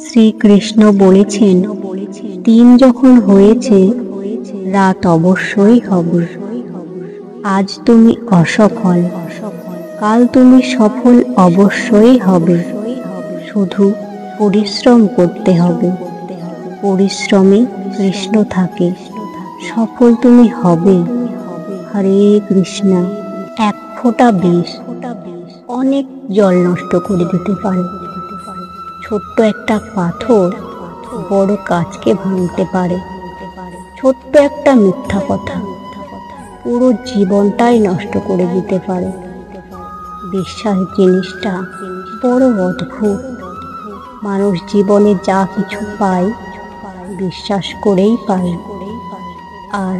শ্রীকৃষ্ণ বলেছেন, দিন যখন হয়েছে রাত অবশ্যই হবে। আজ তুমি অসফল, কাল তুমি সফল অবশ্যই হবে। শুধু পরিশ্রম করতে হবে। পরিশ্রমে কৃষ্ণ থাকে, সফল তুমি হবে। হরে কৃষ্ণ। এক ফোঁটা বিষ অনেক জল নষ্ট করে দিতে পারে। ছোট্ট একটা পাথর বড় কাঁচকে ভাঙতে পারে। ছোট্ট একটা মিথ্যা কথা পুরো জীবনটাই নষ্ট করে দিতে পারে। বিশ্বাস জিনিসটা বড় অদ্ভুত। মানুষ জীবনে যা কিছু পায় বিশ্বাস করেই পায়, আর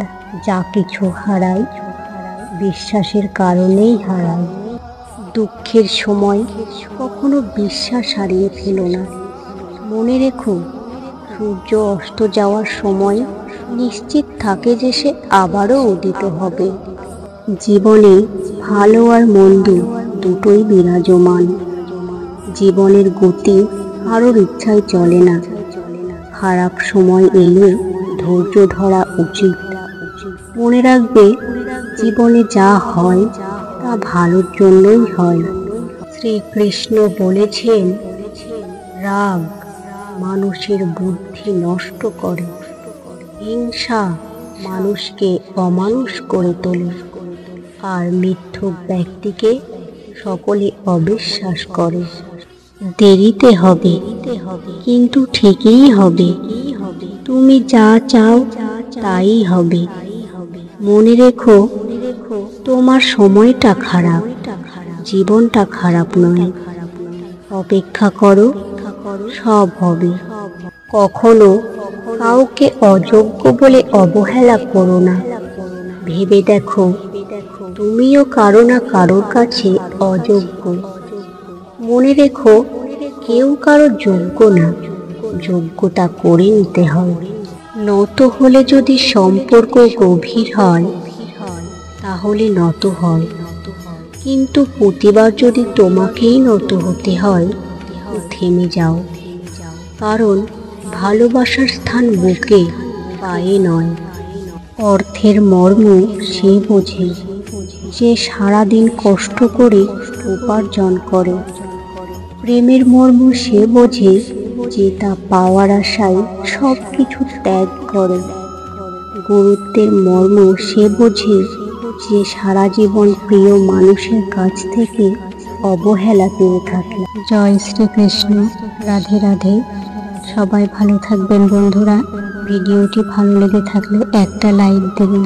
যা কিছু হারায় বিশ্বাসের কারণেই হারায়। দুঃখের সময় কখনো বিশ্বাস হারিয়ে ফেলো না। মনে রেখো, সূর্য অস্ত যাওয়ার সময় নিশ্চিত থাকে যে সে আবারও উদিত হবে। জীবনে ভালো আর মন্দ দুটোই বিরাজমান। জীবনের গতি কারোর ইচ্ছায় চলে না। খারাপ সময় এলে ধৈর্য ধরা উচিত। মনে রাখবে, জীবনে যা হয় তা ভালোর জন্যই হয়। শ্রীকৃষ্ণ বলেছেন, রাগ মানুষের বুদ্ধি নষ্ট করে, হিংসা মানুষকে অমানুষ করে তোলে, আর মিথ্যুক ব্যক্তিকে সকলে অবিশ্বাস করে। দেরিতে হবে কিন্তু ঠিকই হবে। তুমি যা চাও তাই হবে। মনে রেখো, তোমার সময়টা খারাপ, জীবনটা খারাপ নয়। অপেক্ষা করো, সব হবে। কখনো কাউকে অযোগ্য বলে অবহেলা করো না। ভেবে দেখো, তুমিও কারো না কারোর কাছে অযোগ্য। মনে রেখো, কেউ কারো যোগ্য না, যোগ্যতা করে নিতে হয়। নত হলে যদি সম্পর্ক গভীর হয় তাহলে নত হয়, কিন্তু প্রতিবার যদি তোমাকেই নত হতে হয় থেমে যাও। কারণ ভালোবাসার স্থান বুকে, পায়ে নয়। অর্থের মর্ম সে বোঝে যে সারাদিন কষ্ট করে উপার্জন করে। প্রেমের মর্ম সে বোঝে যে তা পাওয়ার আশায় সব কিছু ত্যাগ করে। গুরুত্বের মর্ম সে বোঝে যে সারা জীবন প্রিয় মানুষের কাছ থেকে অবহেলা পেয়ে থাকে। জয় শ্রীকৃষ্ণ। রাধে রাধে। সবাই ভালো থাকবেন বন্ধুরা। ভিডিওটি ভালো লেগে থাকলে একটা লাইক দেবেন।